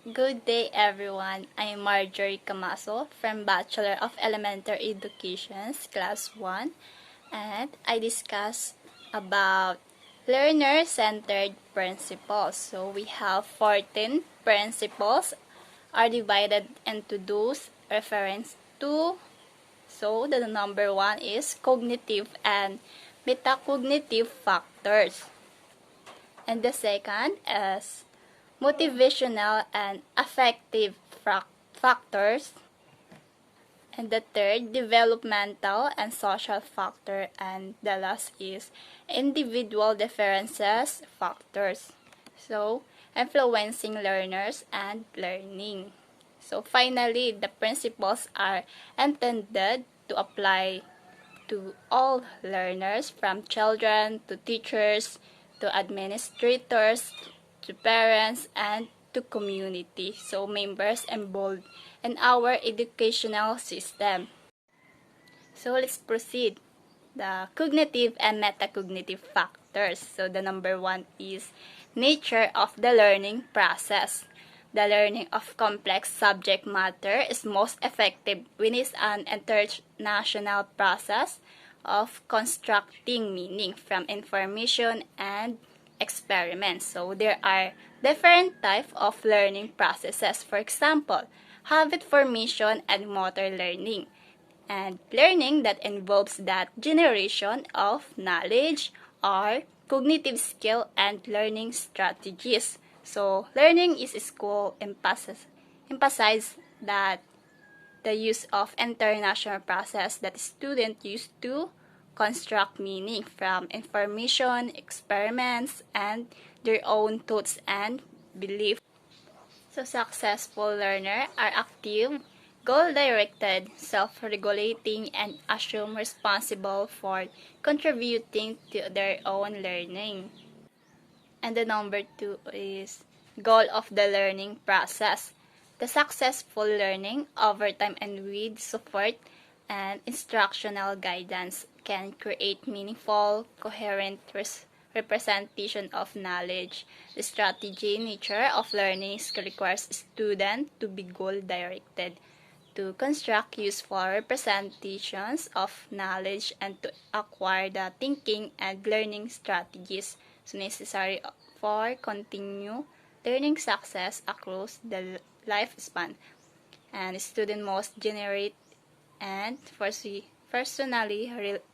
Good day, everyone. I'm Marjorie Camaso from Bachelor of Elementary Education, Class 1, and I discuss about learner-centered principles. So we have 14 principles are divided into those reference to. So the number 1 is cognitive and metacognitive factors. And the second is motivational and affective factors. And the third, developmental and social factor. And the last is individual differences factors. So, influencing learners and learning. So, finally, the principles are intended to apply to all learners, from children to teachers to administrators to parents and to community, so members involved in our educational system. So let's proceed. The cognitive and metacognitive factors. So the number 1 is nature of the learning process. The learning of complex subject matter is most effective when it's an international process of constructing meaning from information and experiments. So there are different types of learning processes. For example, habit formation and motor learning, and learning that involves that generation of knowledge or cognitive skill and learning strategies. So learning is school emphasize that the use of international process that students use to construct meaning from information, experiments, and their own thoughts and beliefs. So successful learners are active, goal-directed, self-regulating, and assume responsible for contributing to their own learning. And the number 2 is goal of the learning process. The successful learning over time and with support and instructional guidance can create meaningful, coherent representation of knowledge. The strategy nature of learning requires students to be goal-directed, to construct useful representations of knowledge, and to acquire the thinking and learning strategies necessary for continued learning success across the lifespan. And students must generate and foresee personally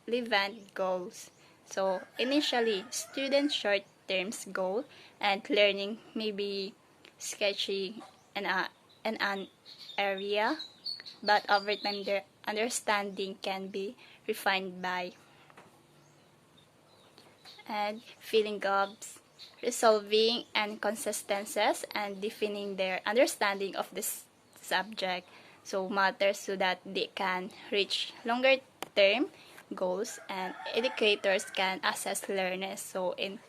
relevant goals. So initially, students' short-term goal and learning may be sketchy in an area, but over time their understanding can be refined by and feeling gaps, resolving inconsistencies, and defining their understanding of this subject. So matters so that they can reach longer term goals, and educators can assess learners. So in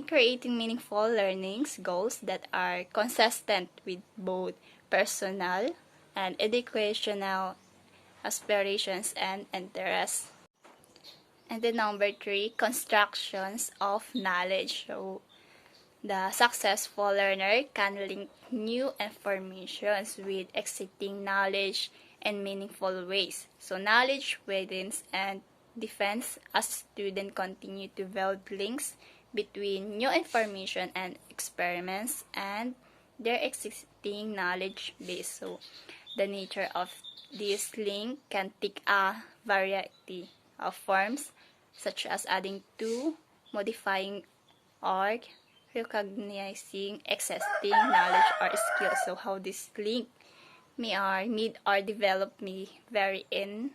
creating meaningful learnings goals that are consistent with both personal and educational aspirations and interests. And then number 3, constructions of knowledge. So the successful learner can link new informations with existing knowledge in meaningful ways. So knowledge widens and defends as students continue to build links between new information and experiments and their existing knowledge base. So the nature of this link can take a variety of forms, such as adding to, modifying, or recognizing existing knowledge or skills. So how this link may or need or develop may vary in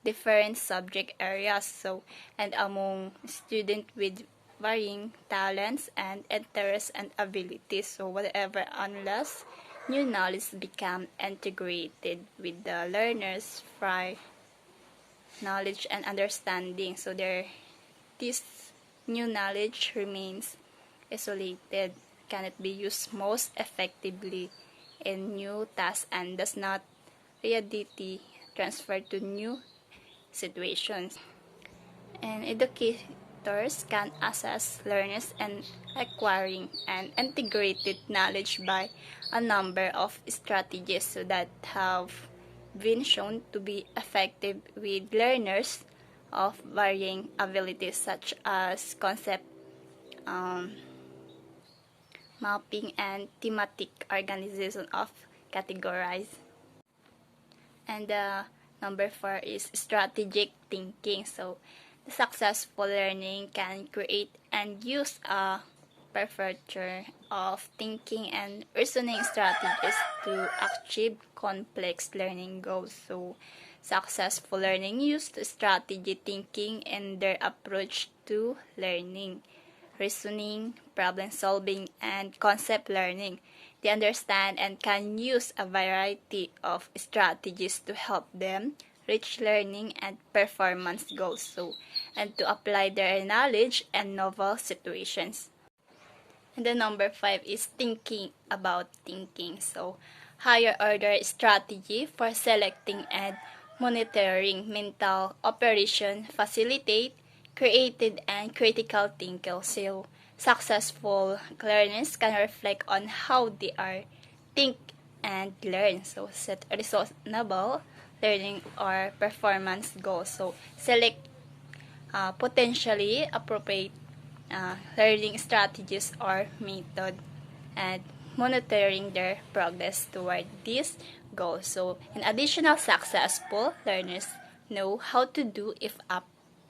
different subject areas. So and among students with varying talents and interests and abilities. So whatever, unless new knowledge become integrated with the learner's prior knowledge and understanding. So this new knowledge remains isolated, cannot be used most effectively in new tasks, and does not readily transfer to new situations. And educators can assess learners and acquiring and integrated knowledge by a number of strategies that have been shown to be effective with learners of varying abilities such as concept um, mapping and thematic organization of categories. And number 4 is strategic thinking. So the successful learning can create and use a prefecture of thinking and reasoning strategies to achieve complex learning goals. So successful learning used strategy thinking in their approach to learning, reasoning, problem solving, and concept learning. They understand and can use a variety of strategies to help them reach learning and performance goals, and to apply their knowledge in novel situations. And the number 5 is thinking about thinking. So higher order strategy for selecting and monitoring mental operation facilitate creative and critical thinking. So successful learners can reflect on how they are think and learn. So set reasonable learning or performance goals. So select potentially appropriate learning strategies or method, and monitoring their progress toward this goal. So, in additional successful learners know how to do if a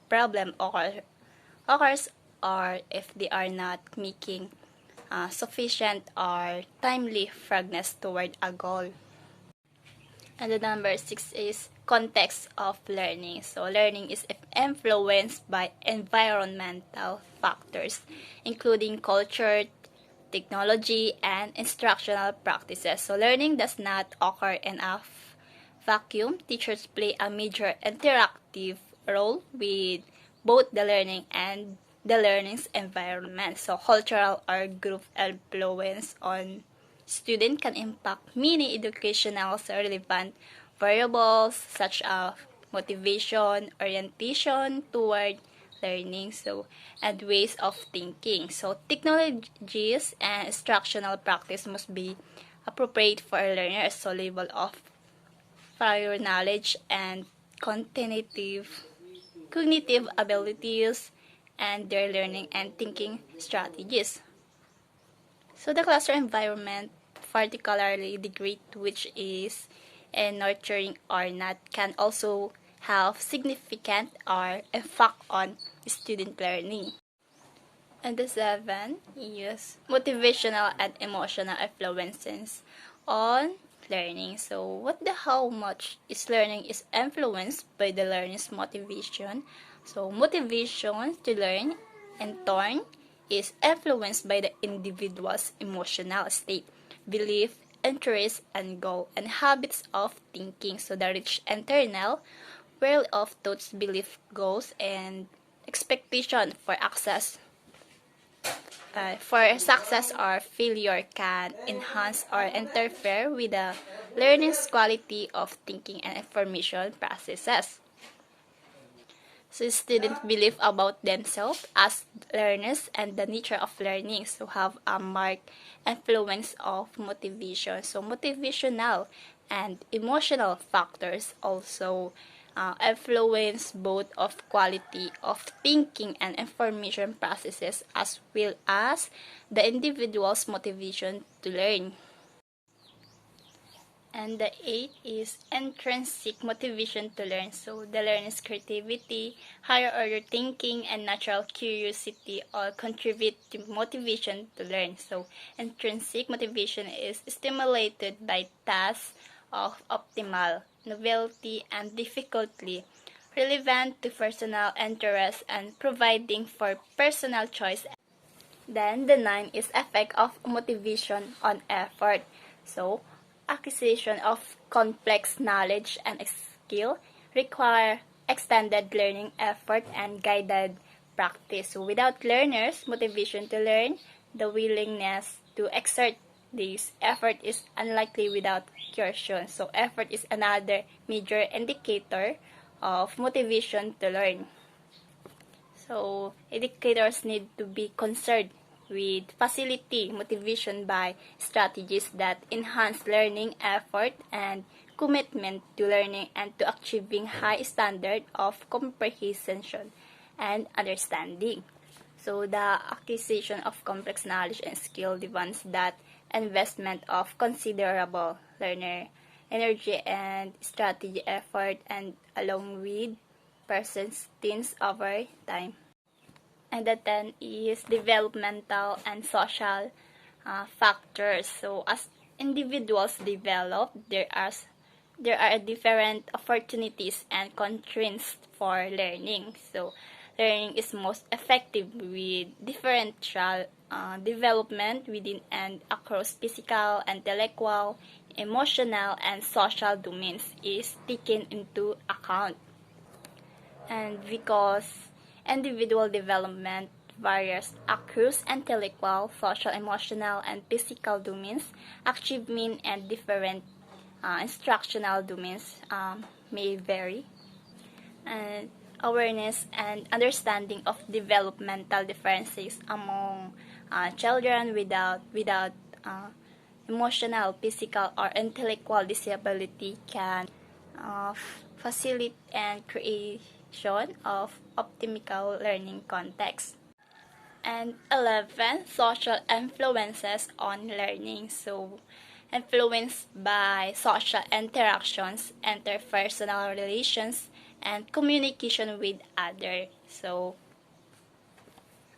problem occurs or if they are not making sufficient or timely progress toward a goal. And the number 6 is context of learning. So learning is influenced by environmental factors, including culture, technology, and instructional practices. So learning does not occur in a vacuum. Teachers play a major interactive role with both the learning and the learning's environment. So cultural or group influence on student can impact many educational relevant variables such as motivation, orientation toward learning, and ways of thinking. So technologies and instructional practice must be appropriate for learners. So level of prior knowledge and cognitive abilities and their learning and thinking strategies. So the classroom environment, particularly the grade to which is nurturing or not, can also have significant or effect on student learning. And the 7 is motivational and emotional influences on learning. So how much is learning is influenced by the learner's motivation. So motivation to learn in turn is influenced by the individual's emotional state, belief, interest, and goal, and habits of thinking. So the rich internal world of thoughts, belief, goals, and expectation for success or failure can enhance or interfere with the learner's quality of thinking and information processes. So students believe about themselves as learners and the nature of learning have a marked influence of motivation. So motivational and emotional factors also influence both of quality of thinking and information processes as well as the individual's motivation to learn. And the 8 is intrinsic motivation to learn. So the learner's creativity, higher order thinking, and natural curiosity all contribute to motivation to learn. So intrinsic motivation is stimulated by tasks of optimal novelty and difficulty, relevant to personal interest and providing for personal choice. Then the 9 is effect of motivation on effort. So acquisition of complex knowledge and skill require extended learning effort and guided practice. So without learners' motivation to learn, the willingness to exert this effort is unlikely without coercion. So effort is another major indicator of motivation to learn. So, educators need to be concerned with facility motivation by strategies that enhance learning effort and commitment to learning and to achieving high standard of comprehension and understanding. So, the acquisition of complex knowledge and skill demands that investment of considerable learner energy and strategy effort and along with persistence over time. And the 10 is developmental and social factors. So as individuals develop, there are different opportunities and constraints for learning. So learning is most effective with differential development within and across physical, intellectual, emotional, and social domains is taken into account. And because individual development varies across intellectual, social, emotional, and physical domains, achievement and different instructional domains may vary. And awareness and understanding of developmental differences among children without emotional, physical, or intellectual disability can facilitate and creation of optimal learning context. And 11, social influences on learning. So, influenced by social interactions, interpersonal relations, and communication with others. So,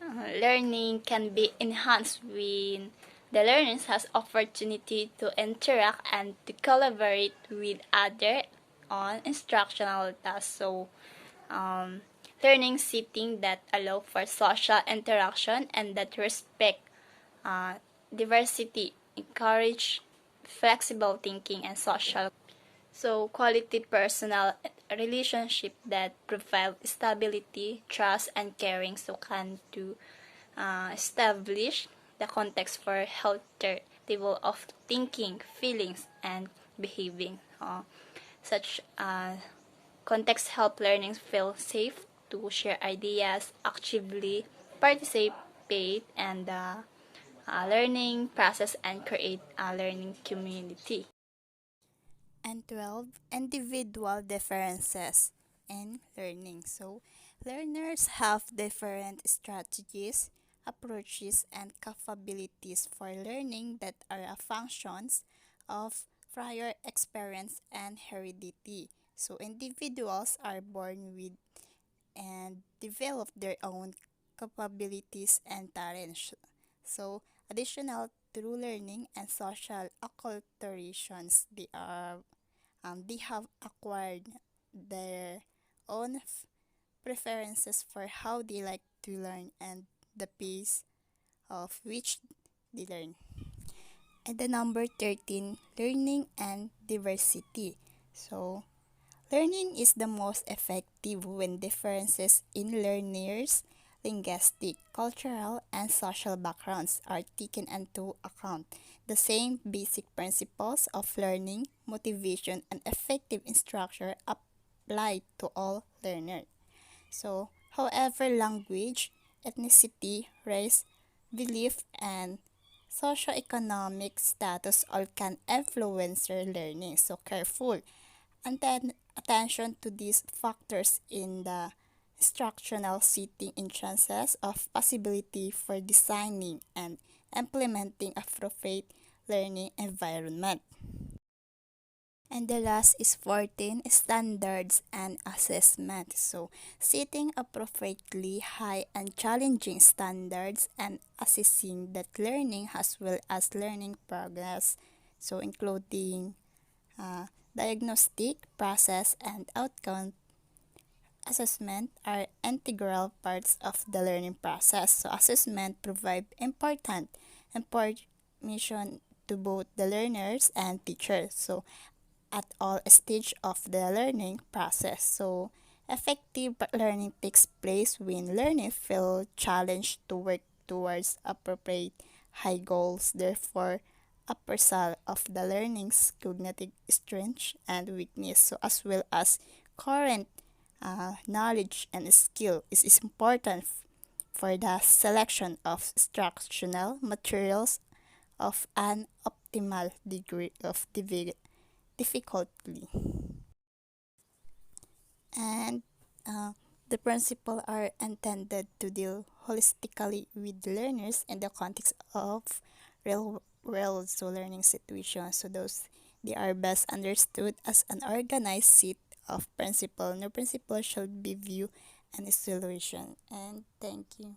learning can be enhanced when the learner has opportunity to interact and to collaborate with others on instructional tasks. So, um, learning setting that allow for social interaction and that respect diversity, encourage flexible thinking and social. So, quality personal relationship that provide stability, trust, and caring so can to establish the context for healthier level of thinking, feelings, and behaving. Such context help learning feel safe to share ideas, actively participate, and learning process and create a learning community. And 12, individual differences in learning. So, learners have different strategies, approaches, and capabilities for learning that are functions of prior experience and heredity. So, individuals are born with and develop their own capabilities and talents. So, additional through learning and social acculturations, they have acquired their own preferences for how they like to learn and the pace of which they learn. And the number 13, learning and diversity. So, learning is the most effective when differences in learners' linguistic, cultural, and social backgrounds are taken into account. The same basic principles of learning, motivation, and effective instruction apply to all learners. So, however, language, ethnicity, race, belief, and socioeconomic status all can influence their learning. So, careful and then attention to these factors in the instructional setting in chances of possibility for designing and implementing appropriate learning environment. And the last is 14, standards and assessment. So, setting appropriately high and challenging standards and assessing that learning as well as learning progress. So, including diagnostic, process, and outcome assessment are integral parts of the learning process. So, assessment provide important information to both the learners and teachers. So, at all stage of the learning process. So, effective learning takes place when learning feel challenged to work towards appropriate high goals. Therefore, appraisal of the learning's cognitive strength and weakness, so as well as current knowledge and skill is important for the selection of instructional materials of an optimal degree of difficulty. And uh, the principles are intended to deal holistically with learners in the context of real world learning situations. So those they are best understood as an organized set of principles. No principle should be viewed in isolation. And thank you.